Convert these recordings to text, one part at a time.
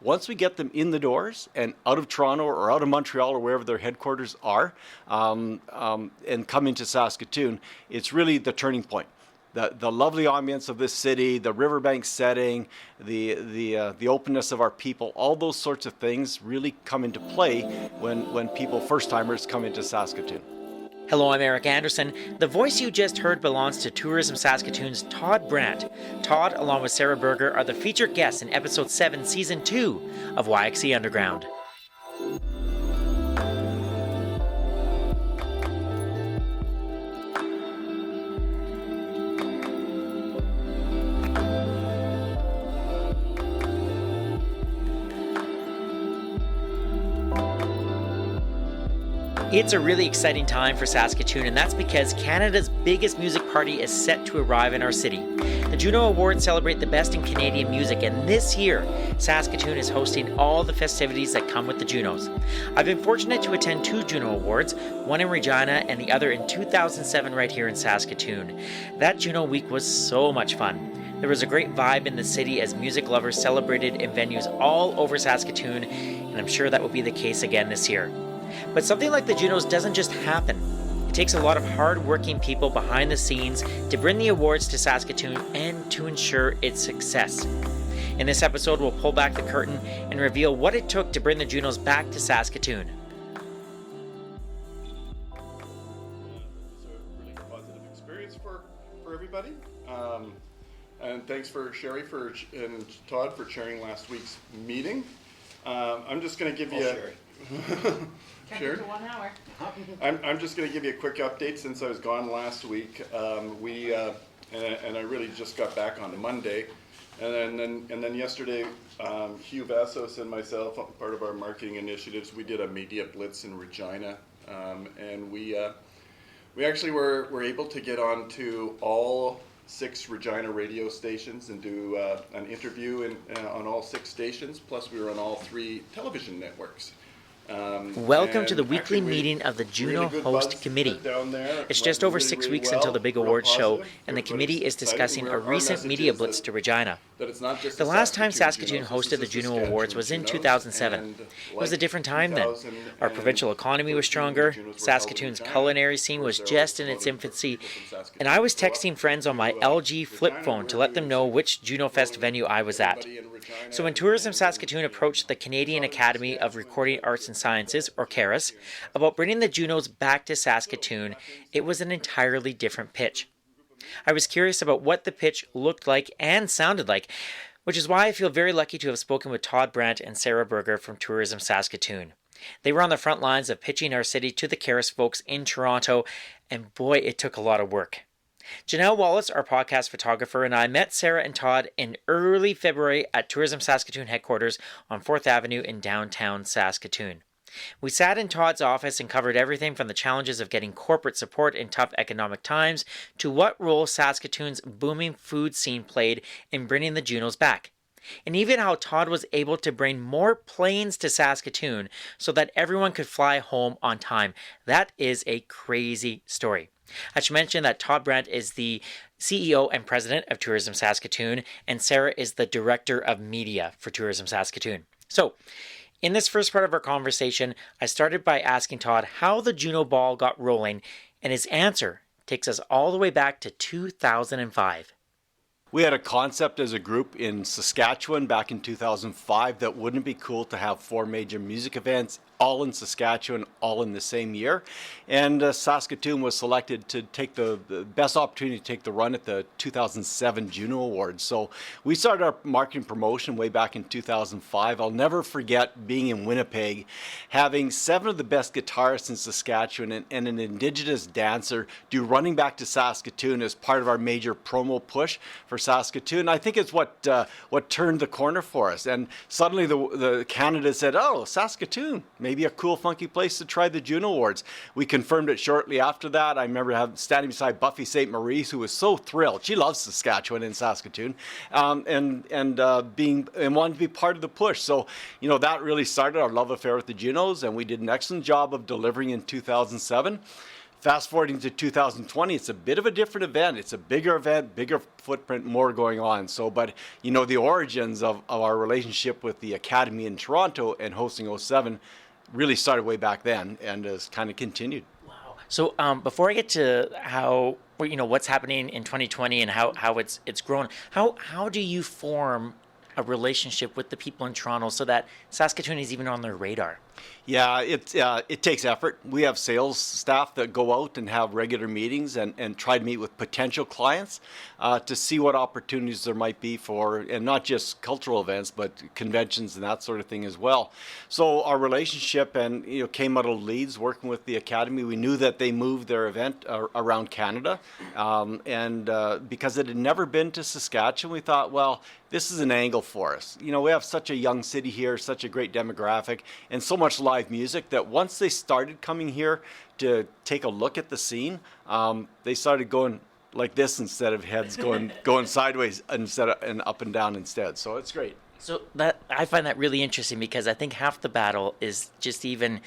once we get them in the doors and out of Toronto or out of Montreal or wherever their headquarters are, and come into Saskatoon, it's really the turning point. The lovely ambience of this city, the riverbank setting, the openness of our people, all those sorts of things really come into play when people, first-timers, come into Saskatoon. Hello, I'm Eric Anderson. The voice you just heard belongs to Tourism Saskatoon's Todd Brandt. Todd, along with Sarah Berger, are the featured guests in Episode 7, Season 2 of YXC Underground. It's a really exciting time for Saskatoon, and that's because Canada's biggest music party is set to arrive in our city. The Juno Awards celebrate the best in Canadian music, and this year, Saskatoon is hosting all the festivities that come with the Junos. I've been fortunate to attend 2 Juno Awards, one in Regina and the other in 2007 right here in Saskatoon. That Juno week was so much fun. There was a great vibe in the city as music lovers celebrated in venues all over Saskatoon, and I'm sure that will be the case again this year. But something like the Junos doesn't just happen. It takes a lot of hard-working people behind the scenes to bring the awards to Saskatoon and to ensure its success. In this episode, we'll pull back the curtain and reveal what it took to bring the Junos back to Saskatoon. It's a really positive experience for everybody. And thanks for Sherry and Todd for chairing last week's meeting. I'm just going to give you Sure. To 1 hour. I'm just going to give you a quick update since I was gone last week. And I really just got back on Monday, and then yesterday, Hugh Vassos and myself, part of our marketing initiatives, we did a media blitz in Regina, and we actually were able to get on to all 6 Regina radio stations and do an interview on all 6 stations. Plus, we were on all 3 television networks. Welcome to the weekly meeting of the Juno Host Committee. It's just over 6 weeks until the big awards show, and the committee is discussing a recent media blitz to Regina. The last time Saskatoon hosted the Juno Awards was in 2007. It was a different time then. Our provincial economy was stronger, Saskatoon's culinary scene was just in its infancy, and I was texting friends on my LG flip phone to let them know which Juno Fest venue I was at. So when Tourism Saskatoon approached the Canadian Academy of Recording Arts and Sciences, or CARAS, about bringing the Junos back to Saskatoon, it was an entirely different pitch. I was curious about what the pitch looked like and sounded like, which is why I feel very lucky to have spoken with Todd Brandt and Sarah Berger from Tourism Saskatoon. They were on the front lines of pitching our city to the CARAS folks in Toronto, and boy, it took a lot of work. Janelle Wallace, our podcast photographer, and I met Sarah and Todd in early February at Tourism Saskatoon headquarters on 4th Avenue in downtown Saskatoon. We sat in Todd's office and covered everything from the challenges of getting corporate support in tough economic times to what role Saskatoon's booming food scene played in bringing the Junos back. And even how Todd was able to bring more planes to Saskatoon so that everyone could fly home on time. That is a crazy story. I should mention that Todd Brandt is the CEO and President of Tourism Saskatoon, and Sarah is the Director of Media for Tourism Saskatoon. So, in this first part of our conversation, I started by asking Todd how the Juno Ball got rolling, and his answer takes us all the way back to 2005. We had a concept as a group in Saskatchewan back in 2005 that wouldn't it be cool to have 4 major music events all in Saskatchewan, all in the same year. And Saskatoon was selected to take the best opportunity to take the run at the 2007 Juno Awards. So we started our marketing promotion way back in 2005. I'll never forget being in Winnipeg, having 7 of the best guitarists in Saskatchewan and an Indigenous dancer do Running Back to Saskatoon as part of our major promo push for Saskatoon. I think it's what turned the corner for us. And suddenly the Canada said, oh, Saskatoon, maybe a cool, funky place to try the Juno Awards. We confirmed it shortly after that. I remember standing beside Buffy St. Maurice, who was so thrilled. She loves Saskatchewan and Saskatoon, and wanted to be part of the push. So, that really started our love affair with the Junos, and we did an excellent job of delivering in 2007. Fast forwarding to 2020, it's a bit of a different event. It's a bigger event, bigger footprint, more going on. So, but you know, the origins of our relationship with the Academy in Toronto and hosting '07 really started way back then and has kind of continued. Wow. So before I get to how, you know, what's happening in 2020 and how it's grown, how do you form a relationship with the people in Toronto so that Saskatoon is even on their radar? Yeah, it takes effort. We have sales staff that go out and have regular meetings and try to meet with potential clients to see what opportunities there might be for, and not just cultural events, but conventions and that sort of thing as well. So our relationship and came out of leads working with the Academy. We knew that they moved their event around Canada, and because it had never been to Saskatchewan, we thought, well, this is an angle for us. You know, we have such a young city here, such a great demographic, and so much live music that once they started coming here to take a look at the scene, they started going like this instead of heads going sideways and up and down instead. So it's great. So that I find that really interesting because I think half the battle is just even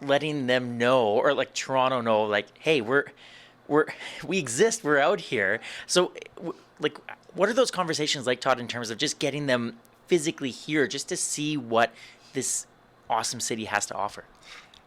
letting them know, or like Toronto know, like, hey, we exist, we're out here. So like, what are those conversations like, Todd, in terms of just getting them physically here just to see what this awesome city has to offer?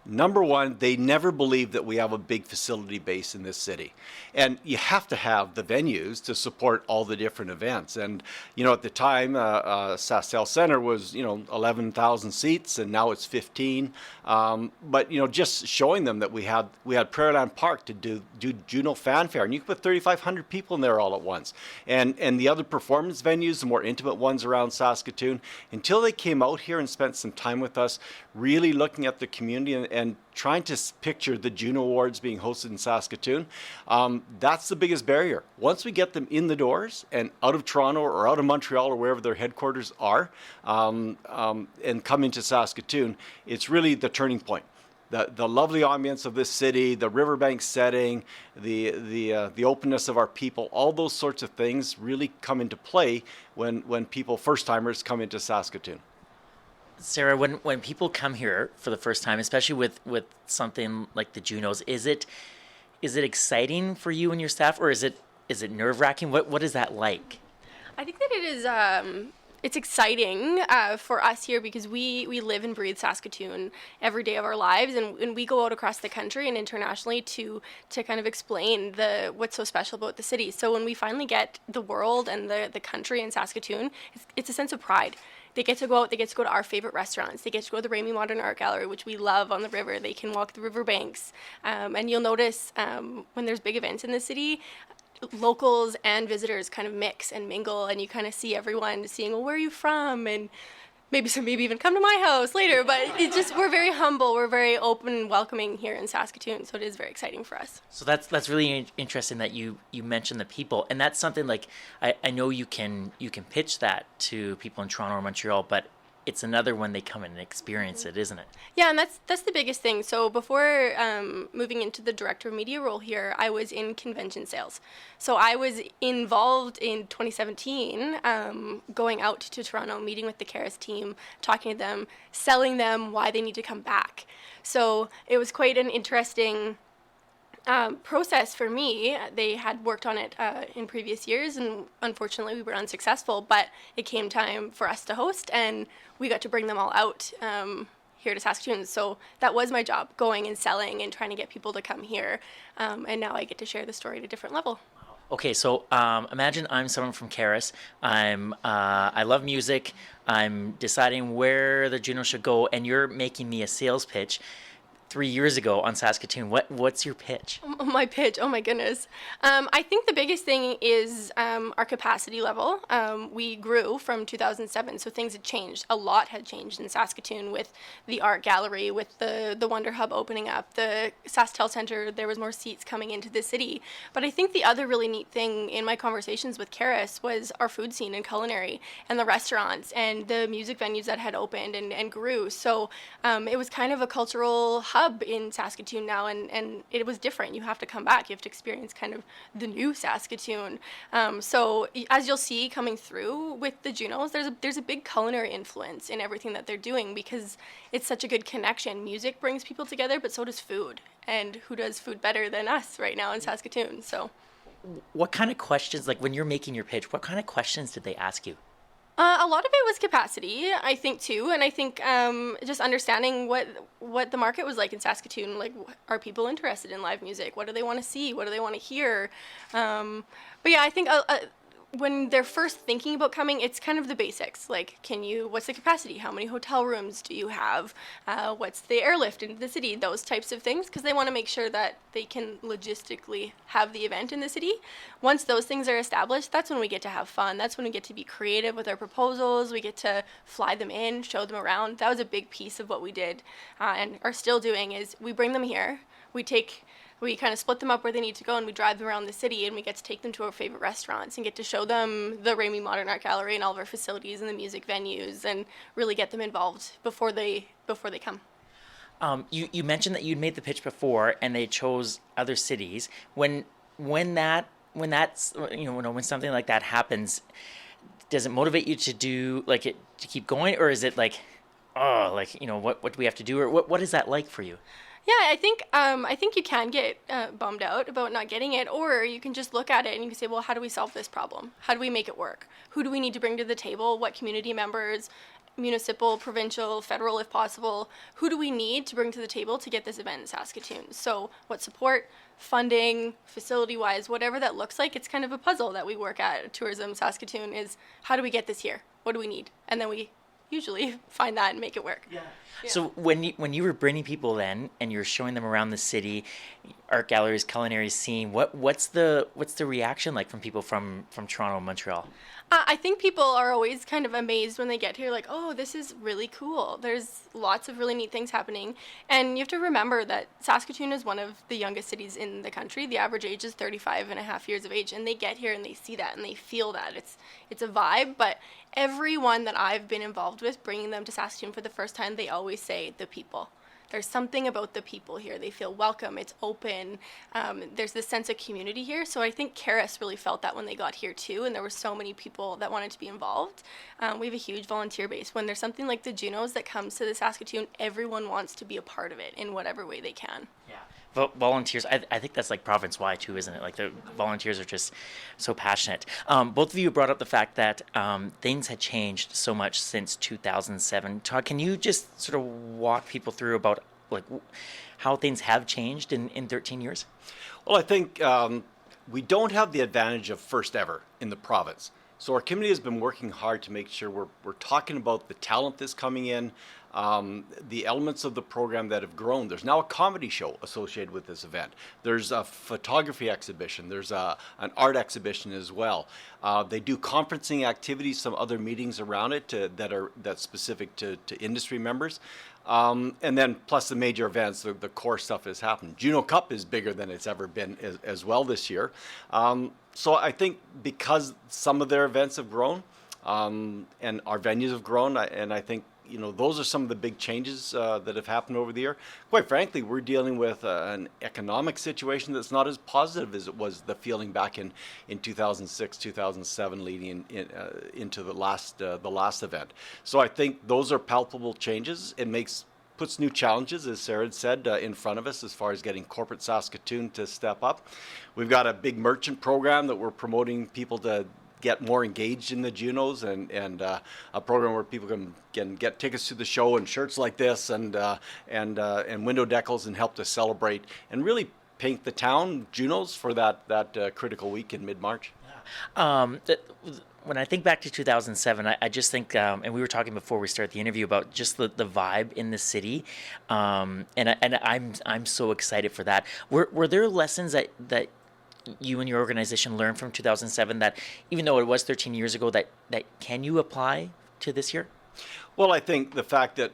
Number one, they never believe that we have a big facility base in this city. And you have to have the venues to support all the different events. And, at the time, SaskTel Center was, 11,000 seats, and now it's 15. But, just showing them that we had Prairieland Park to do Juno Fanfare, and you could put 3,500 people in there all at once. And the other performance venues, the more intimate ones around Saskatoon, until they came out here and spent some time with us, really looking at the community and trying to picture the Juno Awards being hosted in Saskatoon, that's the biggest barrier. Once we get them in the doors and out of Toronto or out of Montreal or wherever their headquarters are, and come into Saskatoon, it's really the turning point. The lovely ambience of this city, the riverbank setting, the openness of our people, all those sorts of things really come into play when people, first-timers, come into Saskatoon. Sarah, when people come here for the first time, especially with something like the Junos, is it exciting for you and your staff, or is it nerve-wracking? What is that like? I think that it is. It's exciting for us here because we live and breathe Saskatoon every day of our lives, and we go out across the country and internationally to kind of explain what's so special about the city. So when we finally get the world and the country in Saskatoon, it's a sense of pride. They get to go out, they get to go to our favorite restaurants, they get to go to the Ramey Modern Art Gallery, which we love, on the river. They can walk the riverbanks. And you'll notice when there's big events in the city, locals and visitors kind of mix and mingle, and you kind of see everyone saying, well, where are you from? And maybe even come to my house later. But we're very humble, we're very open and welcoming here in Saskatoon, so it is very exciting for us. So that's really interesting that you mentioned the people, and that's something like I know you can pitch that to people in Toronto or Montreal, but it's another when they come in and experience it, isn't it? Yeah, and that's the biggest thing. So before moving into the director of media role here, I was in convention sales. So I was involved in 2017, going out to Toronto, meeting with the Karis team, talking to them, selling them why they need to come back. So it was quite an interesting process for me. They had worked on it in previous years, and unfortunately we were unsuccessful, but it came time for us to host, and we got to bring them all out here to Saskatoon. So that was my job, going and selling and trying to get people to come here, and now I get to share the story at a different level. Okay, so imagine I'm someone from Karis. I love music. I'm deciding where the Juno should go, and you're making me a sales pitch 3 years ago on Saskatoon. What's your pitch? My pitch, oh my goodness. I think the biggest thing is our capacity level. We grew from 2007, so things had changed. A lot had changed in Saskatoon with the art gallery, with the Wonder Hub opening up, the SaskTel Center. There was more seats coming into the city. But I think the other really neat thing in my conversations with Karis was our food scene and culinary, and the restaurants and the music venues that had opened and grew. So it was kind of a cultural hub hub in Saskatoon now, and it was different. You have to come back. You have to experience kind of the new Saskatoon. So as you'll see coming through with the Junos, there's a big culinary influence in everything that they're doing because it's such a good connection. Music brings people together, but so does food. And who does food better than us right now in Saskatoon? So, what kind of questions, like when you're making your pitch, what kind of questions did they ask you? A lot of it was capacity, I think, too, and I think just understanding what the market was like in Saskatoon. Like, are people interested in live music? What do they want to see? What do they want to hear? But yeah, I think when they're first thinking about coming, it's kind of the basics. Like, what's the capacity? How many hotel rooms do you have? What's the airlift into the city? Those types of things, because they want to make sure that they can logistically have the event in the city. Once those things are established, that's when we get to have fun. That's when we get to be creative with our proposals. We get to fly them in, show them around. That was a big piece of what we did and are still doing is we bring them here. We kind of split them up where they need to go, and we drive them around the city, and we get to take them to our favorite restaurants and get to show them the Ramey Modern Art Gallery and all of our facilities and the music venues, and really get them involved before they come. You mentioned that you'd made the pitch before, and they chose other cities. When something like that happens, does it motivate you to do to keep going, or is it like, what do we have to do, or what is that like for you? Yeah, I think you can get bummed out about not getting it, or you can just look at it and you can say, well, how do we solve this problem? How do we make it work? Who do we need to bring to the table? What community members, municipal, provincial, federal, if possible? Who do we need to bring to the table to get this event in Saskatoon? So what support, funding, facility-wise, whatever that looks like, it's kind of a puzzle that we work at Tourism Saskatoon is how do we get this here? What do we need? And then we usually find that and make it work. Yeah. So when you were bringing people then and you're showing them around the city, art galleries, culinary scene, what's the reaction like from people from Toronto and Montreal? I think people are always kind of amazed when they get here, like, oh, this is really cool. There's lots of really neat things happening. And you have to remember that Saskatoon is one of the youngest cities in the country. The average age is 35 and a half years of age, and they get here and they see that and they feel that. It's a vibe, but everyone that I've been involved with bringing them to Saskatoon for the first time, they always say the people. There's something about the people here. They feel welcome. It's open. There's this sense of community here. So I think Karis really felt that when they got here too, and there were so many people that wanted to be involved. We have a huge volunteer base. When there's something like the Junos that comes to the Saskatoon, everyone wants to be a part of it in whatever way they can. Yeah. Volunteers, I think that's like province-wide too, isn't it? Like the volunteers are just so passionate. Both of you brought up the fact that things had changed so much since 2007. Todd, can you just sort of walk people through about like how things have changed in 13 years? Well, I think we don't have the advantage of first ever in the province. So our committee has been working hard to make sure we're talking about the talent that's coming in, the elements of the program that have grown. There's now a comedy show associated with this event. There's a photography exhibition. There's an art exhibition as well. They do conferencing activities, some other meetings around it that's specific to industry members. And then plus the major events, the core stuff has happened. Juno Cup is bigger than it's ever been as well this year. So I think because some of their events have grown and our venues have grown, and I think those are some of the big changes that have happened over the year. Quite frankly, we're dealing with an economic situation that's not as positive as it was the feeling back in 2006, 2007, leading into the last event. So I think those are palpable changes. It puts new challenges, as Sarah had said, in front of us as far as getting corporate Saskatoon to step up. We've got a big merchant program that we're promoting people to get more engaged in the Junos, and a program where people can get tickets to the show and shirts like this and window decals and help to celebrate and really paint the town Junos for that critical week in mid-March. When I think back to 2007, I just think, and we were talking before we started the interview about just the vibe in the city, and I'm so excited for that. Were there lessons that you and your organization learned from 2007 that, even though it was 13 years ago, that can you apply to this year? Well, I think the fact that,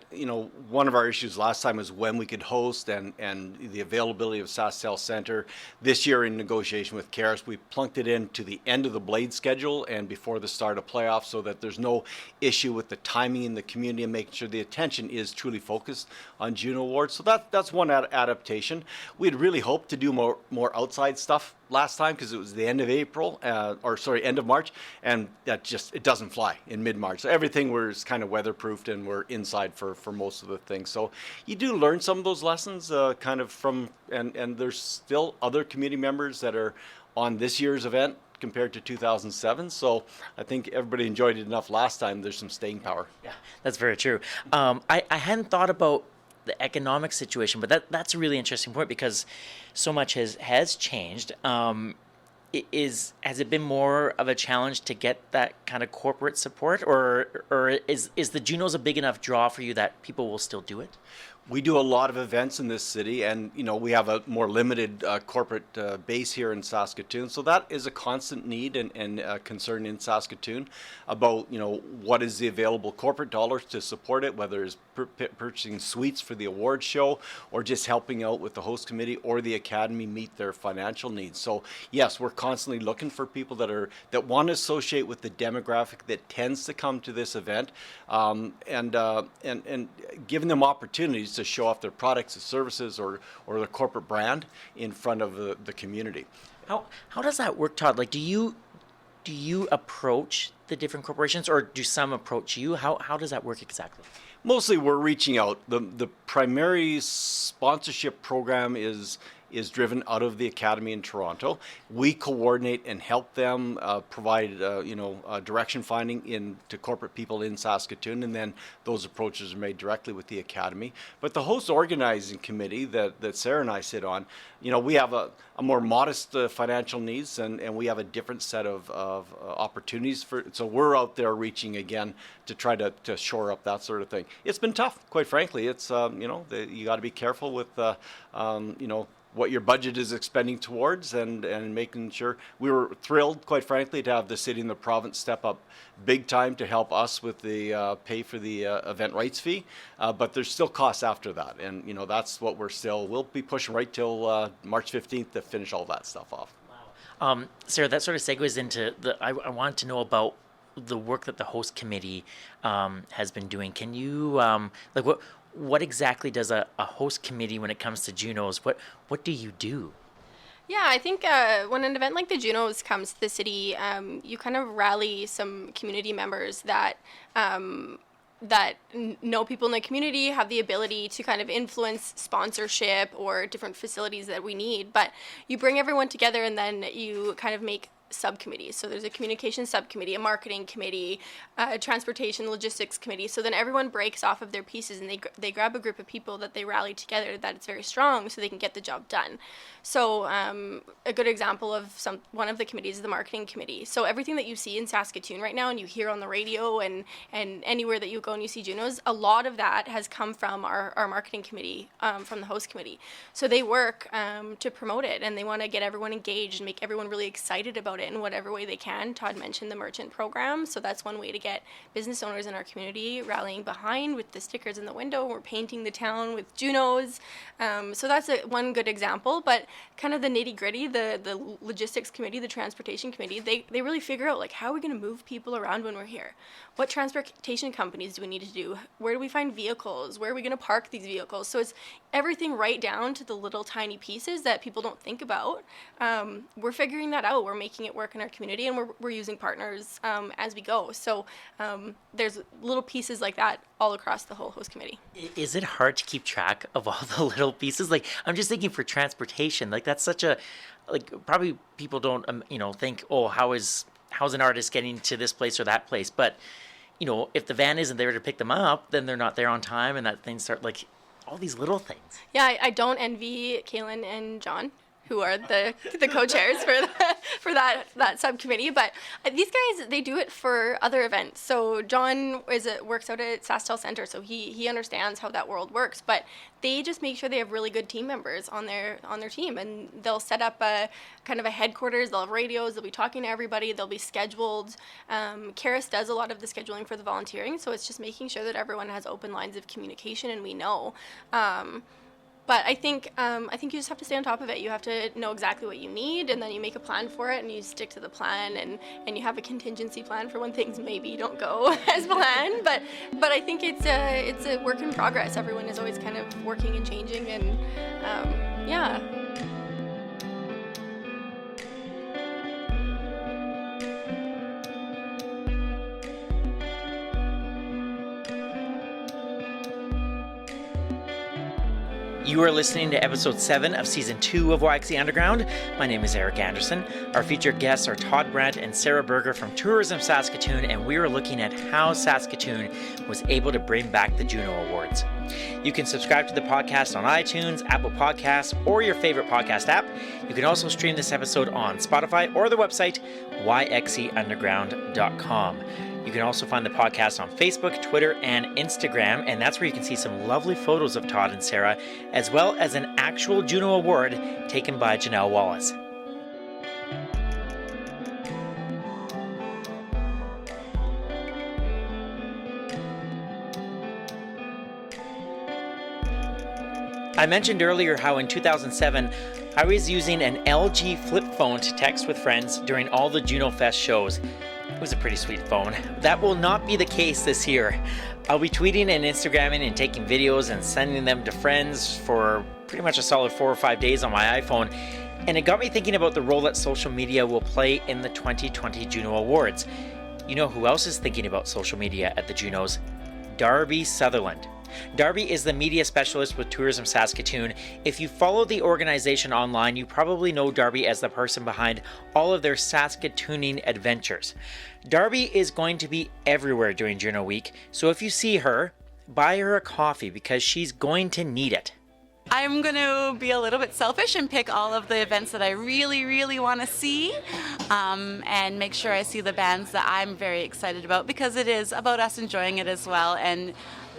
one of our issues last time was when we could host and the availability of SaskTel Center. This year in negotiation with CARES, we plunked it into the end of the Blade schedule and before the start of playoffs so that there's no issue with the timing in the community and making sure the attention is truly focused on Juno Awards. So that's one adaptation. We had really hoped to do more outside stuff last time because it was the end of end of March, and it doesn't fly in mid-March. So everything was kind of weatherproofed and we're inside for most of the things. So you do learn some of those lessons kind of from, and there's still other community members that are on this year's event compared to 2007. So I think everybody enjoyed it enough last time. There's some staying power. Yeah, that's very true. I hadn't thought about the economic situation, but that's a really interesting point because so much has changed. Has it been more of a challenge to get that kind of corporate support, or is the Junos a big enough draw for you that people will still do it? We do a lot of events in this city, and we have a more limited corporate base here in Saskatoon. So that is a constant need and concern in Saskatoon about what is the available corporate dollars to support it, whether it's purchasing suites for the awards show or just helping out with the host committee or the academy meet their financial needs. So yes, we're constantly looking for people that want to associate with the demographic that tends to come to this event, and giving them opportunities to show off their products and services or their corporate brand in front of the community. How does that work, Todd? Like, do you approach the different corporations, or do some approach you? How does that work exactly? Mostly we're reaching out. The primary sponsorship program is driven out of the Academy in Toronto. We coordinate and help them provide direction finding to corporate people in Saskatoon, and then those approaches are made directly with the Academy. But the host organizing committee that Sarah and I sit on, we have a more modest financial needs, and we have a different set of opportunities so we're out there reaching again to try to shore up that sort of thing. It's been tough, quite frankly. It's you got to be careful with what your budget is expending towards and making sure. We were thrilled, quite frankly, to have the city and the province step up big time to help us with the pay for the event rights fee, but there's still costs after that, and that's what we'll be pushing right till March 15th to finish all that stuff off. Wow. Sarah, that sort of segues into I wanted to know about the work that the host committee has been doing. Can you what exactly does a host committee when it comes to Junos? What do you do? Yeah, I think when an event like the Junos comes to the city, you kind of rally some community members that know people in the community, have the ability to kind of influence sponsorship or different facilities that we need. But you bring everyone together and then you kind of make subcommittees. So there's a communication subcommittee, a marketing committee, a transportation logistics committee. So then everyone breaks off of their pieces and they grab a group of people that they rally together that it's very strong so they can get the job done. So a good example of one of the committees is the marketing committee. So everything that you see in Saskatoon right now and you hear on the radio and anywhere that you go and you see Junos, a lot of that has come from our marketing committee, from the host committee. So they work to promote it, and they want to get everyone engaged and make everyone really excited about it in whatever way they can. Todd mentioned the merchant program, so that's one way to get business owners in our community rallying behind with the stickers in the window. We're painting the town with Junos, so that's one good example. But kind of the nitty gritty, the logistics committee, the transportation committee, they really figure out like, how are we going to move people around when we're here? What transportation companies do we need to do? Where do we find vehicles? Where are we going to park these vehicles? So it's everything right down to the little tiny pieces that people don't think about. We're figuring that out. We're making it work in our community, and we're using partners as we go. So there's little pieces like that all across the whole host committee. Is it hard to keep track of all the little pieces? Like, I'm just thinking for transportation, like that's such a, like, probably people don't think, oh, how's an artist getting to this place or that place? But if the van isn't there to pick them up, then they're not there on time, and that things start, like, all these little things. Yeah, I don't envy Kaylin and John, who are the co-chairs for that subcommittee. But these guys, they do it for other events. So John works out at SaskTel Center, so he understands how that world works. But they just make sure they have really good team members on their team, and they'll set up a kind of a headquarters. They'll have radios. They'll be talking to everybody. They'll be scheduled. Karis does a lot of the scheduling for the volunteering, so it's just making sure that everyone has open lines of communication, and we know. But I think you just have to stay on top of it. You have to know exactly what you need, and then you make a plan for it, and you stick to the plan, and you have a contingency plan for when things maybe don't go as planned. But I think it's a work in progress. Everyone is always kind of working and changing, and yeah. You are listening to episode 7 of season 2 of YXE Underground. My name is Eric Anderson. Our featured guests are Todd, Brandt, and Sarah Berger from Tourism Saskatoon, and we are looking at how Saskatoon was able to bring back the Juno Awards. You can subscribe to the podcast on iTunes, Apple Podcasts, or your favorite podcast app. You can also stream this episode on Spotify or the website yxeunderground.com. You can also find the podcast on Facebook, Twitter, and Instagram, and that's where you can see some lovely photos of Todd and Sarah, as well as an actual Juno Award taken by Janelle Wallace. I mentioned earlier how in 2007, I was using an LG flip phone to text with friends during all the Juno Fest shows. It was a pretty sweet phone. That will not be the case this year. I'll be tweeting and Instagramming and taking videos and sending them to friends for pretty much a solid 4 or 5 days on my iPhone. And it got me thinking about the role that social media will play in the 2020 Juno Awards. You know who else is thinking about social media at the Junos? Darby Sutherland. Darby is the media specialist with Tourism Saskatoon. If you follow the organization online, you probably know Darby as the person behind all of their Saskatooning adventures. Darby is going to be everywhere during Juno Week, so if you see her, buy her a coffee because she's going to need it. I'm going to be a little bit selfish and pick all of the events that I really, really want to see, and make sure I see the bands that I'm very excited about, because it is about us enjoying it as well. And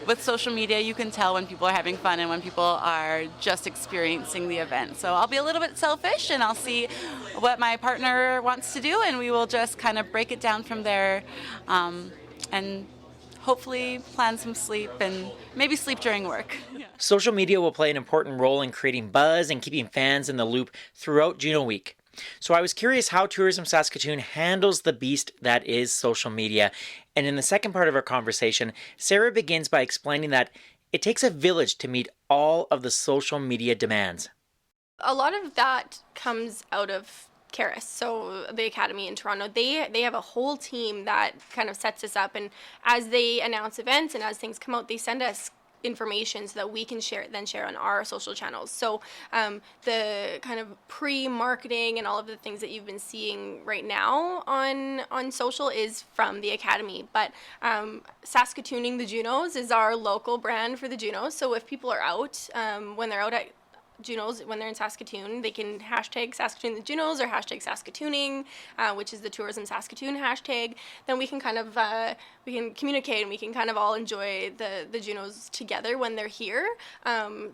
with social media, you can tell when people are having fun and when people are just experiencing the event. So I'll be a little bit selfish, and I'll see what my partner wants to do, and we will just kind of break it down from there, and hopefully plan some sleep and maybe sleep during work. Yeah. Social media will play an important role in creating buzz and keeping fans in the loop throughout Juno Week. So I was curious how Tourism Saskatoon handles the beast that is social media. And in the second part of our conversation, Sarah begins by explaining that it takes a village to meet all of the social media demands. A lot of that comes out of Karis, so the Academy in Toronto. They have a whole team that kind of sets us up, and as they announce events and as things come out, they send us information so that we can share on our social channels. So the kind of pre-marketing and all of the things that you've been seeing right now on social is from the Academy. But Saskatooning the Junos is our local brand for the Junos. So if people are out, when they're out at Junos, when they're in Saskatoon, they can hashtag Saskatoon the Junos or hashtag Saskatooning, which is the Tourism Saskatoon hashtag. Then we can kind of we can communicate, and we can kind of all enjoy the Junos together when they're here.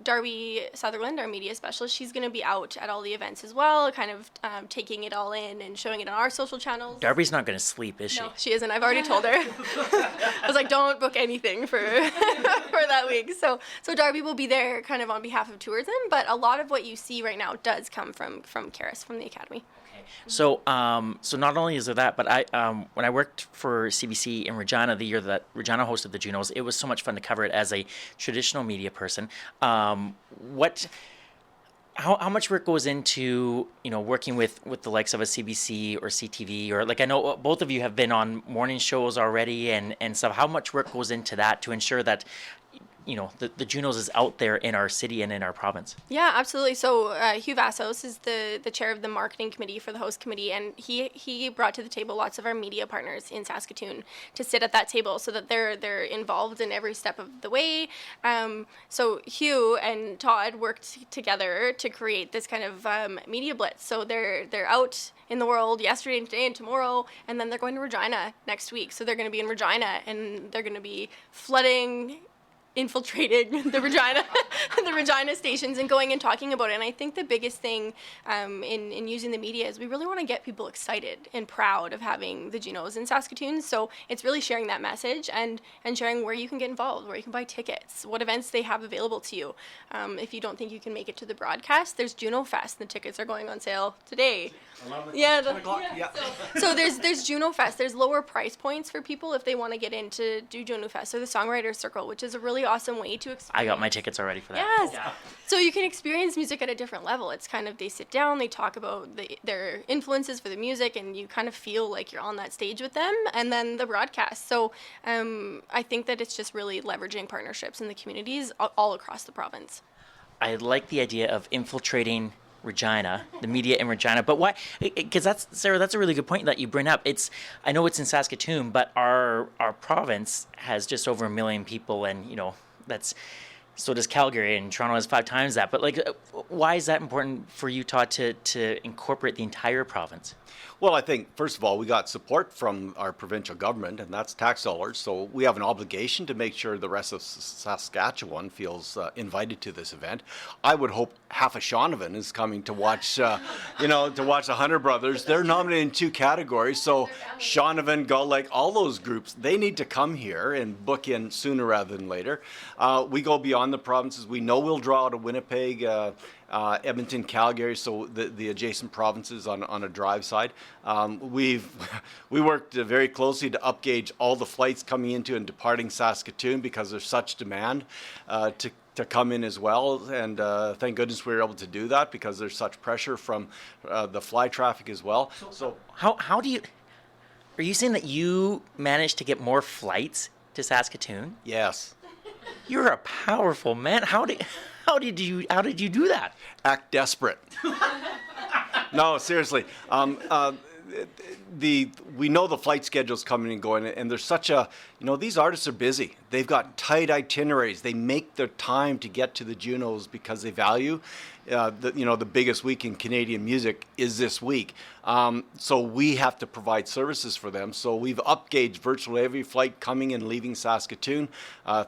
Darby Sutherland, our media specialist, she's going to be out at all the events as well, kind of taking it all in and showing it on our social channels. Darby's not going to sleep, is she? No, she isn't. I've already told her. I was like, don't book anything for for that week. So Darby will be there kind of on behalf of tourism, but a lot of what you see right now does come from Karis, from the Academy. So, so not only is there that, but when I worked for CBC in Regina the year that Regina hosted the Junos, it was so much fun to cover it as a traditional media person. How much work goes into, working with the likes of a CBC or CTV, or like I know both of you have been on morning shows already and stuff. How much work goes into that to ensure that the Junos is out there in our city and in our province? Yeah, absolutely. So Hugh Vassos is the chair of the marketing committee for the host committee, and he brought to the table lots of our media partners in Saskatoon to sit at that table so that they're involved in every step of the way. So Hugh and Todd worked together to create this kind of media blitz. So they're out in the world yesterday and today and tomorrow, and then they're going to Regina next week. So they're going to be in Regina, and they're going to be flooding, infiltrating the Regina stations and going and talking about it. And I think the biggest thing in using the media is we really want to get people excited and proud of having the Junos in Saskatoon. So it's really sharing that message and sharing where you can get involved, where you can buy tickets, what events they have available to you. If you don't think you can make it to the broadcast, there's Juno Fest. The tickets are going on sale today. 11, yeah, 10 o'clock. Yeah. So there's Juno Fest. There's lower price points for people if they want to get into do Juno Fest or the Songwriters Circle, which is a really awesome way to experience. I got my tickets already for that. Yes. Yeah. So you can experience music at a different level. It's kind of, they sit down, they talk about their influences for the music, and you kind of feel like you're on that stage with them, and then the broadcast. So I think that it's just really leveraging partnerships in the communities all across the province. I like the idea of infiltrating Regina, the media in Regina, but why? Because Sarah, that's a really good point that you bring up. I know it's in Saskatoon, but our province has just over 1 million people, and so does Calgary, and Toronto has 5 times that. But why is that important for you, Todd, to incorporate the entire province? Well, I think, first of all, we got support from our provincial government, and that's tax dollars. So we have an obligation to make sure the rest of Saskatchewan feels invited to this event. I would hope half of Shaunavon is coming to watch, to watch the Hunter Brothers. They're nominated in 2 categories. So Shaunavon, Gull Lake, all those groups, they need to come here and book in sooner rather than later. We go beyond the provinces. We know we'll draw out of Winnipeg, Edmonton, Calgary, so the adjacent provinces on a drive side. We worked very closely to upgauge all the flights coming into and departing Saskatoon because there's such demand to come in as well. And thank goodness we were able to do that because there's such pressure from the fly traffic as well. So how do you? Are you saying that you managed to get more flights to Saskatoon? Yes. You're a powerful man. How did you do that? Act desperate. No, seriously. We know the flight schedule's coming and going, and there's such a, these artists are busy. They've got tight itineraries. They make their time to get to the Junos because they value, the biggest week in Canadian music is this week. So we have to provide services for them. So we've upgauged virtually every flight coming and leaving Saskatoon.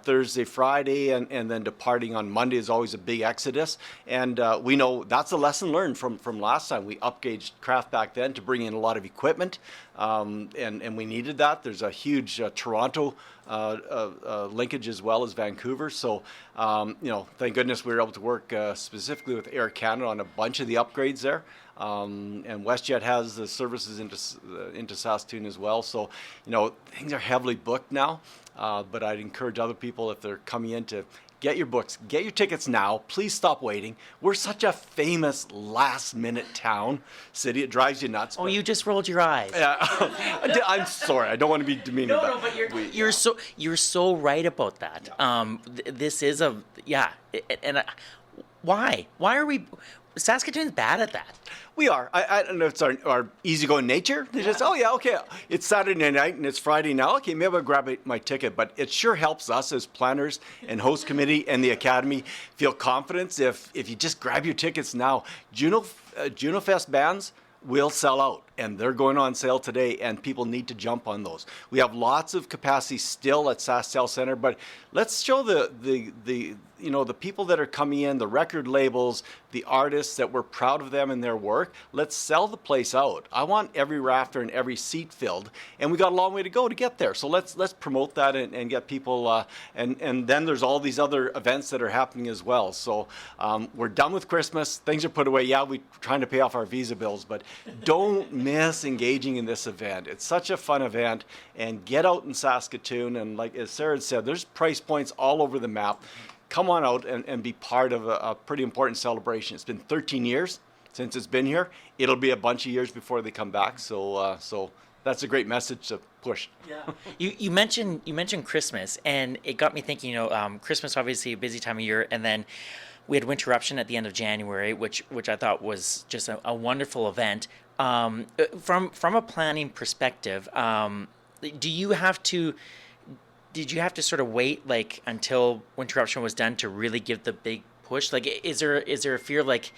Thursday, Friday, and then departing on Monday is always a big exodus. And we know that's a lesson learned from last time. We upgauged craft back then to bring in a lot of equipment, and we needed that. There's a huge Toronto linkage as well as Vancouver. So, thank goodness we were able to work specifically with Air Canada on a bunch of the upgrades there. And WestJet has the services into Saskatoon as well. So, things are heavily booked now. But I'd encourage other people, if they're coming in, to get your books, get your tickets now. Please stop waiting. We're such a famous last-minute city. It drives you nuts. Oh, you just rolled your eyes. Yeah, I'm sorry. I don't want to be demeaning. No, but you're so right about that. This is why are we? Saskatoon's bad at that. We are. I don't know if it's our easygoing nature. They just, okay, it's Saturday night and it's Friday now. Okay, maybe I'll grab my ticket. But it sure helps us as planners and host committee and the Academy feel confidence if you just grab your tickets now. Juno Fest bands will sell out, and they're going on sale today, and people need to jump on those. We have lots of capacity still at SaskTel Center, but let's show the people that are coming in, the record labels, the artists, that we're proud of them and their work. Let's sell the place out. I want every rafter and every seat filled, and we got a long way to go to get there. So let's promote that and get people, and then there's all these other events that are happening as well. So we're done with Christmas. Things are put away. Yeah, we're trying to pay off our visa bills, but don't miss engaging in this event. It's such a fun event, and get out in Saskatoon. And like as Sarah said, there's price points all over the map. Come on out and be part of a pretty important celebration. It's been 13 years since it's been here. It'll be a bunch of years before they come back. So that's a great message to push. Yeah. You mentioned Christmas, and it got me thinking. Christmas obviously a busy time of year, and then we had Winterruption at the end of January, which I thought was just a wonderful event. From a planning perspective, did you have to sort of wait like until Winterruption was done to really give the big push? Like, is there a fear like,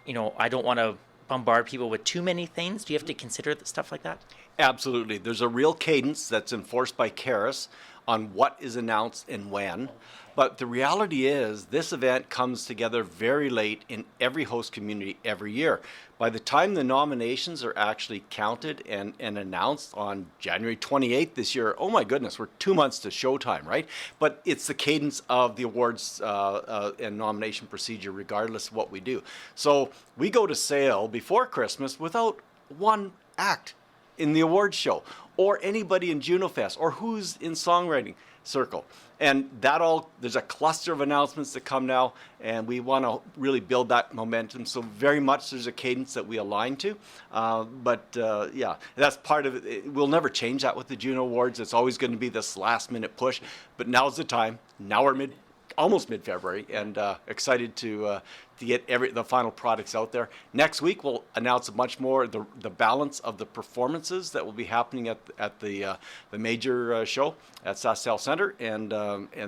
I don't want to bombard people with too many things? Do you have to consider stuff like that? Absolutely. There's a real cadence that's enforced by CARIS on what is announced and when. But the reality is this event comes together very late in every host community every year. By the time the nominations are actually counted and announced on January 28th this year, oh my goodness, we're 2 months to showtime, right? But it's the cadence of the awards and nomination procedure regardless of what we do. So we go to sale before Christmas without one act in the awards show, or anybody in Juno Fest, or who's in songwriting circle. And there's a cluster of announcements that come now, and we want to really build that momentum. So very much there's a cadence that we align to. Yeah, that's part of it. We'll never change that with the Juno Awards. It's always going to be this last minute push. But now's the time. Now we're almost mid-February, and excited to get the final products out there. Next week we'll announce much more the balance of the performances that will be happening at the major show at SaskTel Center, and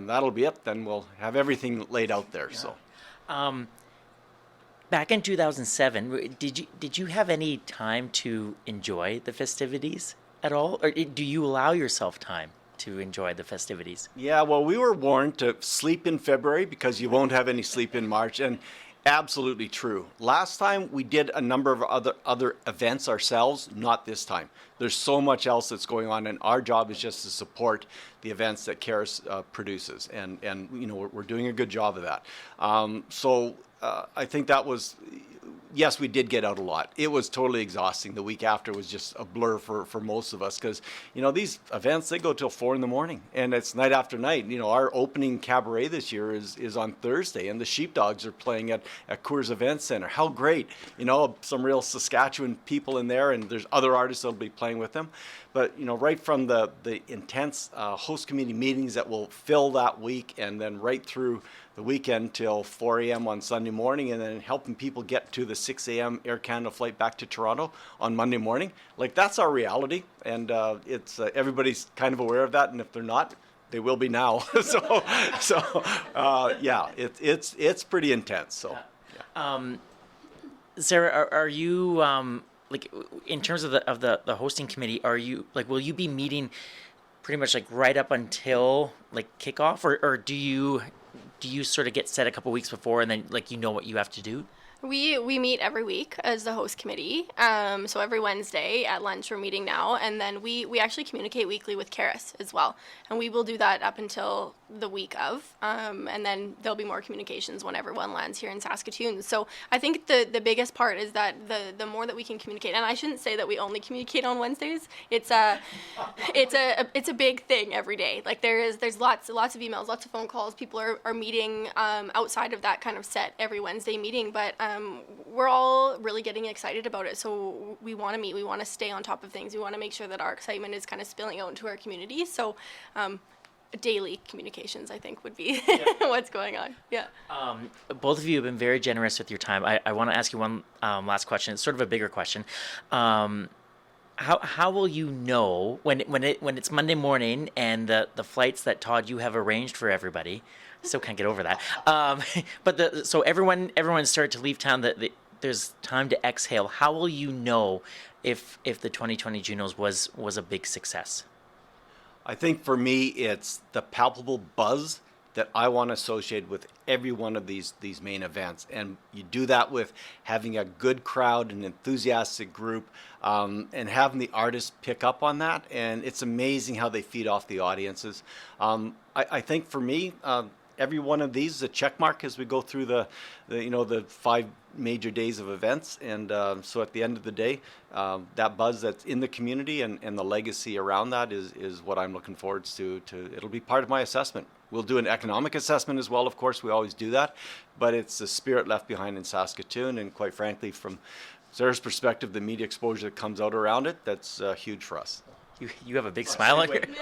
that'll be it. Then we'll have everything laid out there. Yeah. So, back in 2007, did you have any time to enjoy the festivities at all, or do you allow yourself time to enjoy the festivities? Yeah, well, we were warned to sleep in February because you won't have any sleep in March, and absolutely true. Last time we did a number of other events ourselves, not this time. There's so much else that's going on, and our job is just to support the events that CARIS produces, and we're doing a good job of that. I think that was. Yes, we did get out a lot. It was totally exhausting. The week after was just a blur for most of us because, these events, they go till 4 a.m. and it's night after night. Our opening cabaret this year is on Thursday, and the Sheepdogs are playing at Coors Event Center. How great. Some real Saskatchewan people in there, and there's other artists that'll be playing with them. But, right from the intense host community meetings that will fill that week, and then right through the weekend till 4 a.m. on Sunday morning, and then helping people get to the 6 a.m. Air Canada flight back to Toronto on Monday morning. Like, that's our reality, and it's everybody's kind of aware of that, and if they're not, they will be now. Yeah, it's pretty intense. So, yeah. Sarah, are you like, in terms of the hosting committee? Are you will you be meeting pretty much like right up until like kickoff, or do you sort of get set a couple weeks before and then what you have to do? We meet every week as the host committee. So every Wednesday at lunch we're meeting now, and then we actually communicate weekly with CARIS as well. And we will do that up until the week of, and then there'll be more communications when everyone lands here in Saskatoon. So I think the biggest part is that the more that we can communicate, and I shouldn't say that we only communicate on Wednesdays. It's a big thing every day. Like there's lots of emails, lots of phone calls. People are meeting outside of that kind of set every Wednesday meeting, but we're all really getting excited about it. So we want to meet, we want to stay on top of things. We want to make sure that our excitement is kind of spilling out into our community. So daily communications, I think, would be what's going on. Yeah. Both of you have been very generous with your time. I want to ask you one last question. It's sort of a bigger question. How will you know when it's Monday morning and the flights that Todd you have arranged for everybody? Still can't get over that. But so everyone started to leave town. That there's time to exhale. How will you know if the 2020 Junos was a big success? I think for me, it's the palpable buzz that I want to associate with every one of these main events. And you do that with having a good crowd, an enthusiastic group, and having the artists pick up on that. And it's amazing how they feed off the audiences. I think for me, every one of these is a check mark as we go through the 5 major days of events, and so at the end of the day, that buzz that's in the community and the legacy around that is what I'm looking forward to. It'll be part of my assessment. We'll do an economic assessment as well, of course, we always do that, but it's the spirit left behind in Saskatoon, and quite frankly, from Sarah's perspective, the media exposure that comes out around it, that's huge for us. You have a big smile on your you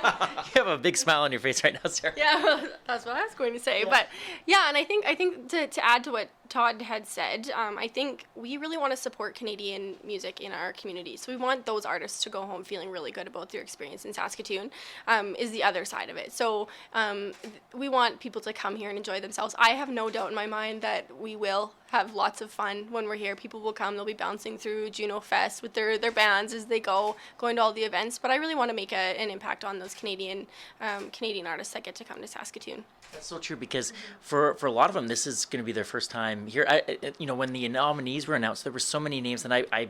have a big smile on your face right now, Sarah. Yeah, that's what I was going to say. But yeah, and I think to add to what Todd had said, I think we really want to support Canadian music in our community. So we want those artists to go home feeling really good about their experience in Saskatoon, is the other side of it. So we want people to come here and enjoy themselves. I have no doubt in my mind that we will have lots of fun when we're here. People will come, they'll be bouncing through Juno Fest with their bands as they go, going to all the events. But I really want to make an impact on those Canadian artists that get to come to Saskatoon. That's so true, because for a lot of them, this is going to be their first time here. When the nominees were announced, there were so many names, and I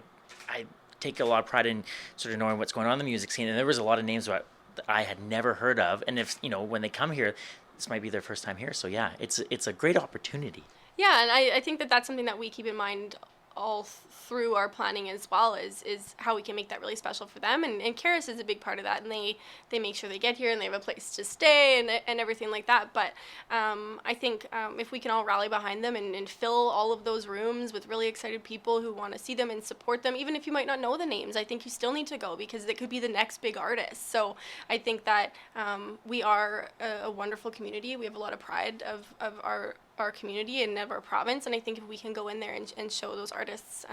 take a lot of pride in sort of knowing what's going on in the music scene, and there was a lot of names that I had never heard of. And if when they come here, this might be their first time here. So yeah, it's a great opportunity. Yeah, and I think that's something that we keep in mind all through our planning as well, is how we can make that really special for them. And Karis is a big part of that, and they make sure they get here and they have a place to stay and everything like that. But I think if we can all rally behind them and fill all of those rooms with really excited people who want to see them and support them, even if you might not know the names, I think you still need to go, because it could be the next big artist. So I think that we are a wonderful community. We have a lot of pride of our community and of our province, and I think if we can go in there and show those artists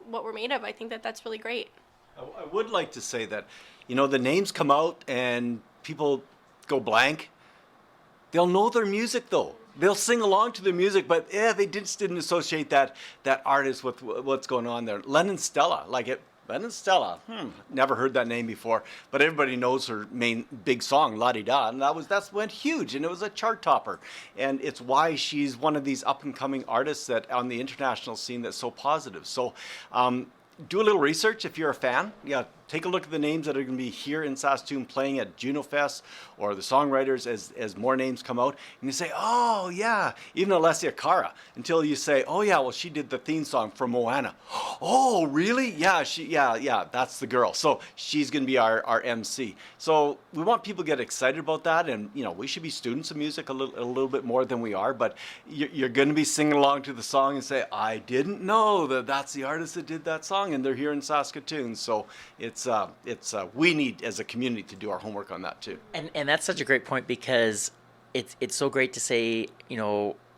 what we're made of, I think that's really great. I would like to say that, the names come out and people go blank. They'll know their music though. They'll sing along to the music, but they just didn't associate that artist with what's going on there. Len and Stella, Lennon Stella, never heard that name before, but everybody knows her main big song, La Di Da, and that went huge, and it was a chart topper, and it's why she's one of these up and coming artists that on the international scene that's so positive. So, do a little research if you're a fan. Yeah, take a look at the names that are going to be here in Saskatoon playing at Juno Fest, or the songwriters as more names come out. And you say, oh, yeah, even Alessia Cara, until you say, oh, yeah, well, she did the theme song for Moana. Oh, really? Yeah, yeah, that's the girl. So she's going to be our MC. So we want people to get excited about that. And, we should be students of music a little bit more than we are. But you're going to be singing along to the song and say, I didn't know that's the artist that did that song, and they're here in Saskatoon. So we need as a community to do our homework on that too. And that's such a great point, because it's so great to say,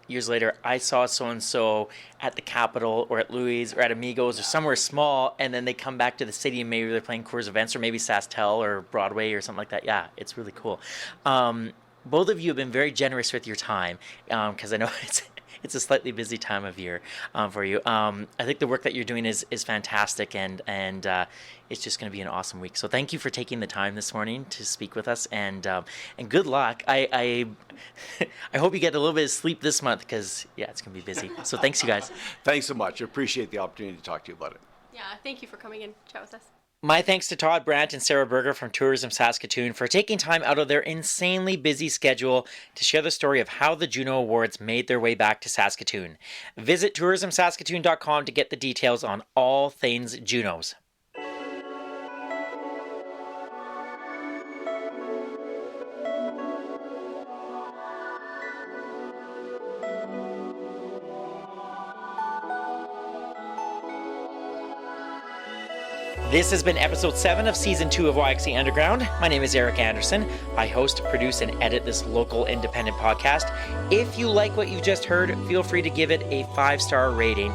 years later, I saw so-and-so at the Capitol or at Louis or at Amigos or somewhere small, and then they come back to the city and maybe they're playing Coors events or maybe SaskTel or Broadway or something like that. Yeah, it's really cool. Both of you have been very generous with your time, because I know it's a slightly busy time of year for you. I think the work that you're doing is fantastic, and it's just going to be an awesome week. So thank you for taking the time this morning to speak with us, and good luck. I hope you get a little bit of sleep this month, because it's going to be busy. So thanks, you guys. Thanks so much. I appreciate the opportunity to talk to you about it. Yeah, thank you for coming in, chat with us. My thanks to Todd, Brandt, and Sarah Berger from Tourism Saskatoon for taking time out of their insanely busy schedule to share the story of how the Juno Awards made their way back to Saskatoon. Visit tourismsaskatoon.com to get the details on all things Junos. This has been episode 7 of season 2 of YXE Underground. My name is Eric Anderson. I host, produce, and edit this local independent podcast. If you like what you just heard, feel free to give it a 5-star rating.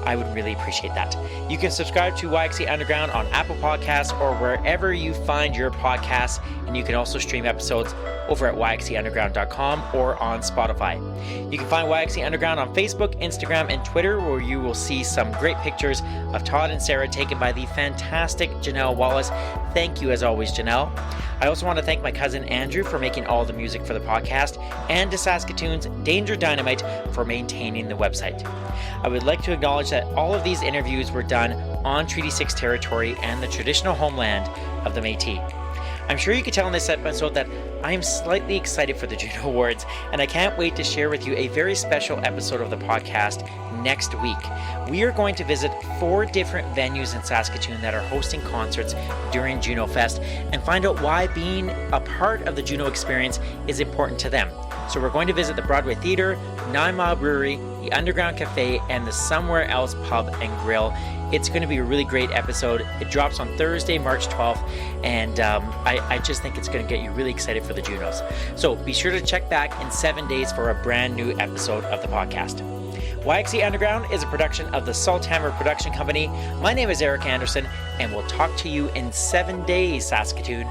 I would really appreciate that. You can subscribe to YXE Underground on Apple Podcasts or wherever you find your podcasts, and you can also stream episodes over at yxeunderground.com or on Spotify. You can find YXE Underground on Facebook, Instagram, and Twitter, where you will see some great pictures of Todd and Sarah taken by the fantastic Janelle Wallace. Thank you as always, Janelle. I also want to thank my cousin Andrew for making all the music for the podcast, and to Saskatoon's Danger Dynamite for maintaining the website. I would like to acknowledge that all of these interviews were done on Treaty 6 territory and the traditional homeland of the Métis. I'm sure you could tell in this episode that I am slightly excited for the Juno Awards, and I can't wait to share with you a very special episode of the podcast next week. We are going to visit 4 different venues in Saskatoon that are hosting concerts during Juno Fest and find out why being a part of the Juno experience is important to them. So we're going to visit the Broadway Theatre, 9 Mile Brewery, the Underground Cafe, and the Somewhere Else Pub and Grill. It's going to be a really great episode. It drops on Thursday, March 12th, and I just think it's going to get you really excited for the Junos. So be sure to check back in 7 days for a brand new episode of the podcast. YXE Underground is a production of the Salthammer Production Company. My name is Eric Anderson, and we'll talk to you in 7 days, Saskatoon.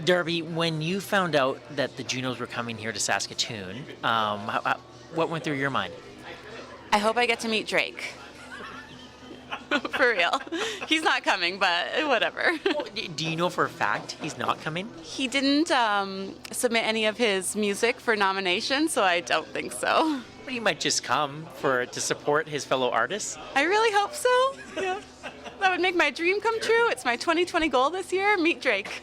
Darby, when you found out that the Junos were coming here to Saskatoon, what went through your mind? I hope I get to meet Drake. For real. He's not coming, but whatever. Do you know for a fact he's not coming? He didn't submit any of his music for nomination, so I don't think so. But he might just come to support his fellow artists. I really hope so. Yeah. That would make my dream come true. It's my 2020 goal this year, meet Drake.